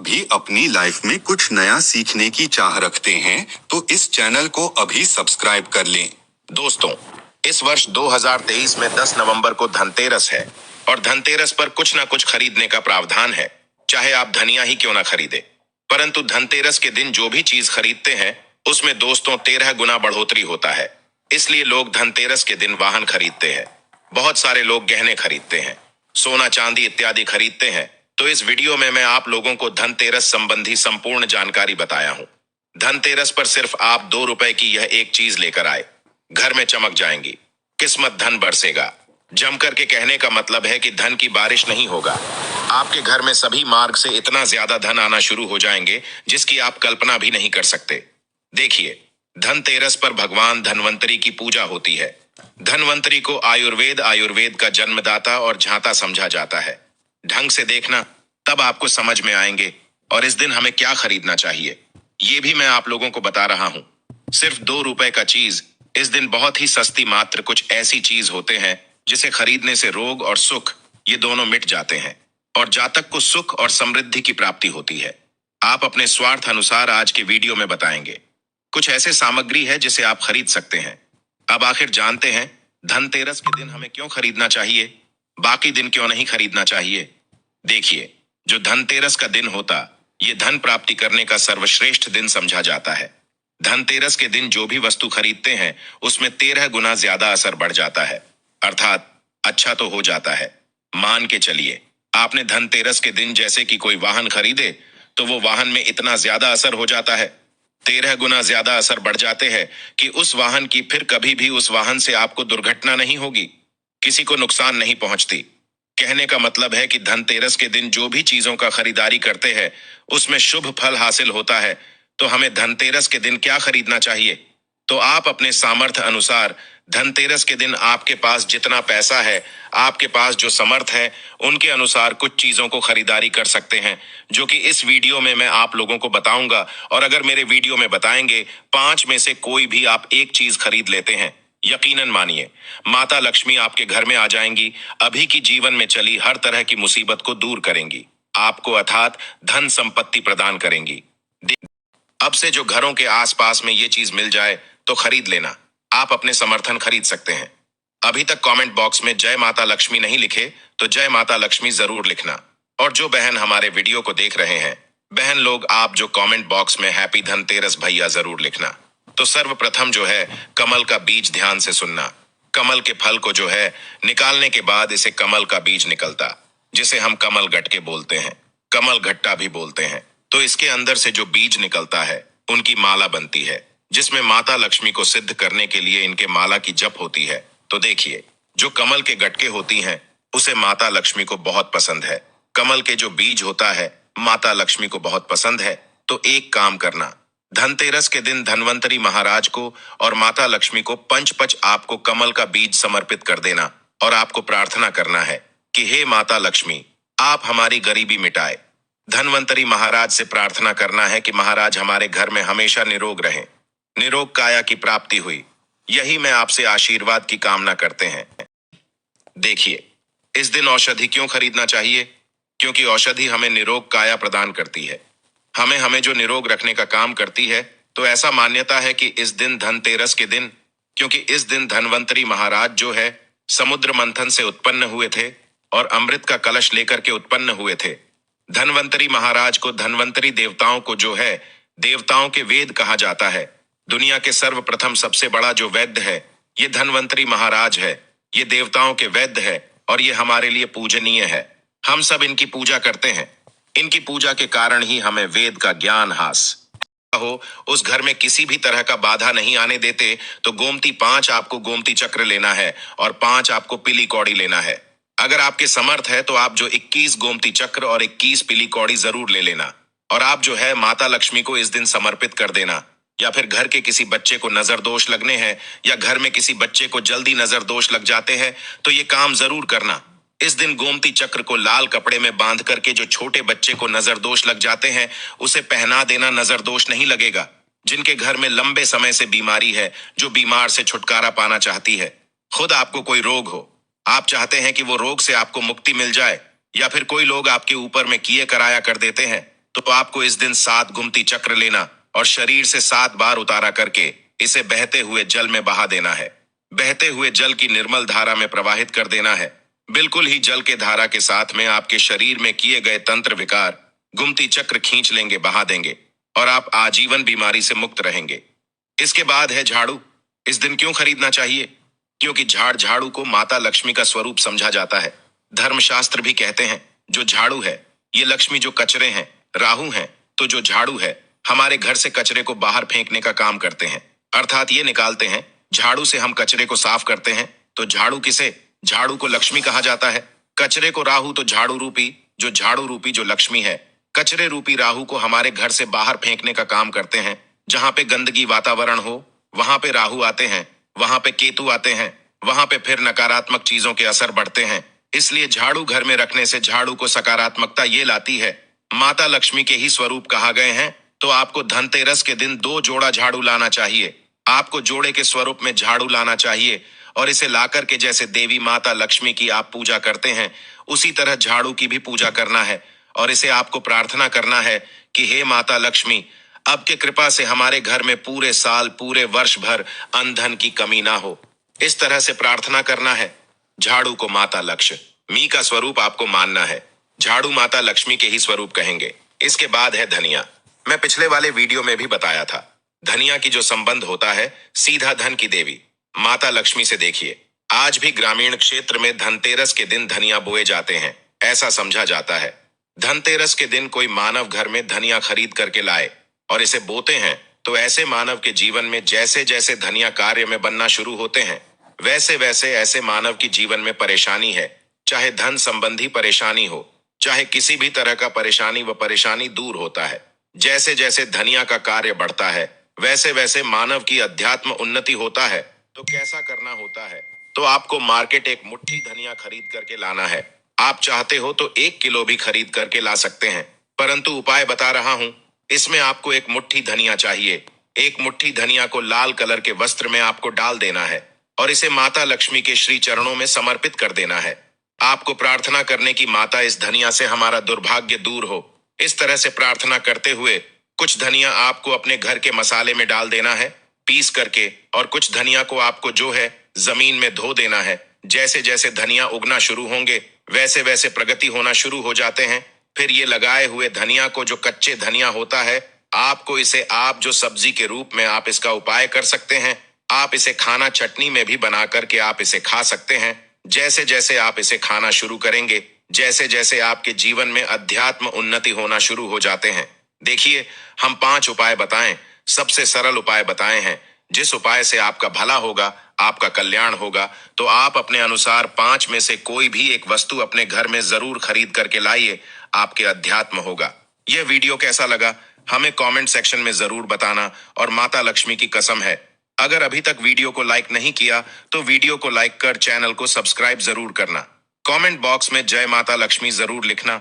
भी अपनी लाइफ में कुछ नया सीखने की चाह रखते हैं तो इस चैनल को अभी सब्सक्राइब कर लें। दोस्तों, इस वर्ष 2023 में 10 नवंबर को धनतेरस है और धनतेरस पर कुछ ना कुछ खरीदने का प्रावधान है, चाहे आप धनिया ही क्यों ना खरीदे। परंतु धनतेरस के दिन जो भी चीज खरीदते हैं उसमें दोस्तों 13 गुना बढ़ोतरी होता है। इसलिए लोग धनतेरस के दिन वाहन खरीदते हैं, बहुत सारे लोग गहने खरीदते हैं, सोना चांदी इत्यादि खरीदते हैं। तो इस वीडियो में मैं आप लोगों को धनतेरस संबंधी संपूर्ण जानकारी बताया हूँ। धनतेरस पर सिर्फ आप 2 रुपए की यह एक चीज लेकर आए, घर में चमक जाएंगी, किस्मत धन बरसेगा। जमकर के कहने का मतलब है कि धन की बारिश नहीं होगा, आपके घर में सभी मार्ग से इतना ज्यादा धन आना शुरू हो जाएंगे जिसकी आप कल्पना भी नहीं कर सकते। देखिए, धनतेरस पर भगवान धनवंतरी की पूजा होती है। धनवंतरी को आयुर्वेद का जन्मदाता और झांता समझा जाता है। ढंग से देखना, तब आपको समझ में आएंगे। और इस दिन हमें क्या खरीदना चाहिए ये भी मैं आप लोगों को बता रहा हूँ। सिर्फ 2 रुपए का चीज इस दिन बहुत ही सस्ती, मात्र कुछ ऐसी चीज होते हैं जिसे खरीदने से रोग और सुख ये दोनों मिट जाते हैं और जातक को सुख और समृद्धि की प्राप्ति होती है। आप अपने स्वार्थ अनुसार आज के वीडियो में बताएंगे कुछ ऐसे सामग्री है जिसे आप खरीद सकते हैं। अब आखिर जानते हैं धनतेरस के दिन हमें क्यों खरीदना चाहिए, बाकी दिन क्यों नहीं खरीदना चाहिए। देखिए, जो धनतेरस का दिन होता ये धन प्राप्ति करने का सर्वश्रेष्ठ दिन समझा जाता है। धनतेरस के दिन जो भी वस्तु खरीदते हैं उसमें 13 गुना ज्यादा असर बढ़ जाता है, अर्थात अच्छा तो हो जाता है। मान के चलिए, आपने धनतेरस के दिन जैसे कि कोई वाहन खरीदे तो वो वाहन में इतना ज्यादा असर हो जाता है, 13 गुना ज्यादा असर बढ़ जाते हैं कि उस वाहन की फिर कभी भी उस वाहन से आपको दुर्घटना नहीं होगी, किसी को नुकसान नहीं पहुंचती। कहने का मतलब है कि धनतेरस के दिन जो भी चीजों का खरीदारी करते हैं उसमें शुभ फल हासिल होता है। तो हमें धनतेरस के दिन क्या खरीदना चाहिए, तो आप अपने सामर्थ्य अनुसार धनतेरस के दिन आपके पास जितना पैसा है, आपके पास जो समर्थ है, उनके अनुसार कुछ चीजों को खरीदारी कर सकते हैं, जो कि इस वीडियो में मैं आप लोगों को बताऊंगा। और अगर मेरे वीडियो में बताएंगे 5 में से कोई भी आप एक चीज खरीद लेते हैं, यकीनन मानिए माता लक्ष्मी आपके घर में आ जाएंगी, अभी की जीवन में चली हर तरह की मुसीबत को दूर करेंगी, आपको अर्थात धन संपत्ति प्रदान करेंगी। अब से जो घरों के आसपास में ये चीज मिल जाए तो खरीद लेना, आप अपने समर्थन खरीद सकते हैं। अभी तक कमेंट बॉक्स में जय माता लक्ष्मी नहीं लिखे तो जय माता लक्ष्मी जरूर लिखना। और जो बहन हमारे वीडियो को देख रहे हैं, बहन लोग आप जो कमेंट बॉक्स में हैप्पी धनतेरस भैया जरूर लिखना। तो सर्वप्रथम जो है कमल का बीज ध्यान से सुनना। कमल के फल को जो है निकालने के बाद इसे कमल का बीज निकलता, जिसे हम कमल गट्टे बोलते हैं, कमल घट्टा भी बोलते हैं। तो इसके अंदर से जो बीज निकलता है उनकी माला बनती है, जिसमें माता लक्ष्मी को सिद्ध करने के लिए इनके माला की जप होती है। तो देखिए, जो कमल के गटके होती हैं उसे माता लक्ष्मी को बहुत पसंद है, कमल के जो बीज होता है माता लक्ष्मी को बहुत पसंद है। तो एक काम करना, धनतेरस के दिन धनवंतरी महाराज को और माता लक्ष्मी को पंच आपको कमल का बीज समर्पित कर देना और आपको प्रार्थना करना है कि हे माता लक्ष्मी, आप हमारी गरीबी मिटाए। धनवंतरी महाराज से प्रार्थना करना है कि महाराज हमारे घर में हमेशा निरोग रहें, निरोग काया की प्राप्ति हुई, यही मैं आपसे आशीर्वाद की कामना करते हैं। देखिए, इस दिन औषधि क्यों खरीदना चाहिए, क्योंकि औषधि हमें निरोग काया प्रदान करती है, हमें जो निरोग रखने का काम करती है। तो ऐसा मान्यता है कि इस दिन धनतेरस के दिन, क्योंकि इस दिन धनवंतरी महाराज जो है समुद्र मंथन से उत्पन्न हुए थे और अमृत का कलश लेकर के उत्पन्न हुए थे। धनवंतरी महाराज को, धनवंतरी देवताओं को जो है देवताओं के वेद कहा जाता है। दुनिया के सर्वप्रथम सबसे बड़ा जो वैद्य है ये धनवंतरी महाराज है, ये देवताओं के वैद्य है और ये हमारे लिए पूजनीय है। हम सब इनकी पूजा करते हैं, इनकी पूजा के कारण ही हमें वेद का ज्ञान हास हो। उस घर में किसी भी तरह का बाधा नहीं आने देते। तो गोमती 5 आपको गोमती चक्र लेना है और 5 आपको पीली कौड़ी लेना है। अगर आपके समर्थ है तो आप जो 21 गोमती चक्र और 21 पीली कौड़ी जरूर ले लेना और आप जो है माता लक्ष्मी को इस दिन समर्पित कर देना। या फिर घर के किसी बच्चे को नजर दोष लगने हैं या घर में किसी बच्चे को जल्दी नजर दोष लग जाते हैं तो ये काम जरूर करना। इस दिन गोमती चक्र को लाल कपड़े में बांध करके जो छोटे बच्चे को नजर दोष लग जाते हैं उसे पहना देना, नजर दोष नहीं लगेगा। जिनके घर में लंबे समय से बीमारी है, जो बीमार से छुटकारा पाना चाहती है, खुद आपको कोई रोग हो, आप चाहते हैं कि वो रोग से आपको मुक्ति मिल जाए, या फिर कोई लोग आपके ऊपर में किए कराया कर देते हैं तो आपको इस दिन 7 गुमती चक्र लेना और शरीर से 7 बार उतारा करके इसे बहते हुए जल में बहा देना है। बहते हुए जल की निर्मल धारा में प्रवाहित कर देना है। बिल्कुल ही जल के धारा के साथ में आपके शरीर में किए गए तंत्र विकार गुमती चक्र खींच लेंगे, बहा देंगे और आप आजीवन बीमारी से मुक्त रहेंगे। इसके बाद है झाड़ू। इस दिन क्यों खरीदना चाहिए? क्योंकि झाड़ू को माता लक्ष्मी का स्वरूप समझा जाता है। धर्मशास्त्र भी कहते हैं जो झाड़ू है ये लक्ष्मी, जो कचरे हैं राहु हैं, तो जो झाड़ू है हमारे घर से कचरे को बाहर फेंकने का काम करते हैं, अर्थात ये निकालते हैं। झाड़ू से हम कचरे को साफ करते हैं। तो झाड़ू किसे? झाड़ू को लक्ष्मी कहा जाता है, कचरे को राहु। तो झाड़ू रूपी जो लक्ष्मी है, कचरे रूपी राहु को हमारे घर से बाहर फेंकने का काम करते हैं। जहां पे गंदगी वातावरण हो वहां पे राहु आते हैं, वहां पे केतु आते हैं, वहां पे फिर नकारात्मक चीजों के असर बढ़ते हैं। इसलिए झाड़ू घर में रखने से झाड़ू को सकारात्मकता ये लाती है। माता लक्ष्मी के ही स्वरूप कहा गए हैं। तो आपको धनतेरस के दिन 2 जोड़ा झाड़ू लाना चाहिए। आपको जोड़े के स्वरूप में झाड़ू लाना चाहिए और इसे लाकर के जैसे देवी माता लक्ष्मी की आप पूजा करते हैं उसी तरह झाड़ू की भी पूजा करना है और इसे आपको प्रार्थना करना है कि हे माता लक्ष्मी, अब के कृपा से हमारे घर में पूरे साल पूरे वर्ष भर अन्न धन की कमी ना हो। इस तरह से प्रार्थना करना है। झाड़ू को माता लक्ष्मी का स्वरूप आपको मानना है। झाड़ू माता लक्ष्मी के ही स्वरूप कहेंगे। इसके बाद है धनिया। मैं पिछले वाले वीडियो में भी बताया था, धनिया की जो संबंध होता है सीधा धन की देवी माता लक्ष्मी से। देखिए, आज भी ग्रामीण क्षेत्र में धनतेरस के दिन धनिया बोए जाते हैं। ऐसा समझा जाता है धनतेरस के दिन कोई मानव घर में धनिया खरीद करके लाए और इसे बोते हैं तो ऐसे मानव के जीवन में जैसे जैसे धनिया कार्य में बनना शुरू होते हैं वैसे वैसे ऐसे मानव की जीवन में परेशानी है, चाहे धन संबंधी परेशानी हो, चाहे किसी भी तरह का परेशानी, व परेशानी दूर होता है। जैसे जैसे धनिया का कार्य बढ़ता है वैसे वैसे मानव की अध्यात्म उन्नति होता है। तो कैसा करना होता है? तो आपको मार्केट एक मुट्ठी धनिया खरीद करके लाना है। आप चाहते हो तो 1 किलो भी खरीद करके ला सकते हैं, परंतु उपाय बता रहा हूं। इसमें आपको 1 मुट्ठी धनिया चाहिए। 1 मुट्ठी धनिया को लाल कलर के वस्त्र में आपको डाल देना है और इसे माता लक्ष्मी के श्री चरणों में समर्पित कर देना है। आपको प्रार्थना करने की, माता इस धनिया से हमारा दुर्भाग्य दूर हो। इस तरह से प्रार्थना करते हुए कुछ धनिया आपको अपने घर के मसाले में डाल देना है पीस करके, और कुछ धनिया को आपको जो है जमीन में धो देना है। जैसे जैसे धनिया उगना शुरू होंगे वैसे वैसे प्रगति होना शुरू हो जाते हैं। फिर ये लगाए हुए धनिया को, जो कच्चे धनिया होता है, आपको इसे आप जो सब्जी के रूप में आप इसका उपाय कर सकते हैं। आप इसे खाना चटनी में भी बना करके आप इसे खा सकते हैं। जैसे जैसे आप इसे खाना शुरू करेंगे जैसे जैसे आपके जीवन में अध्यात्म उन्नति होना शुरू हो जाते हैं। देखिए, हम 5 उपाय बताएं, सबसे सरल उपाय बताए हैं। जिस उपाय से आपका भला होगा, आपका कल्याण होगा। तो आप अपने अनुसार 5 में से कोई भी एक वस्तु अपने घर में जरूर खरीद करके लाइए, आपके अध्यात्म होगा। यह वीडियो कैसा लगा हमें कमेंट सेक्शन में जरूर बताना। और माता लक्ष्मी की कसम है, अगर अभी तक वीडियो को लाइक नहीं किया तो वीडियो को लाइक कर चैनल को सब्सक्राइब जरूर करना। कमेंट बॉक्स में जय माता लक्ष्मी जरूर लिखना।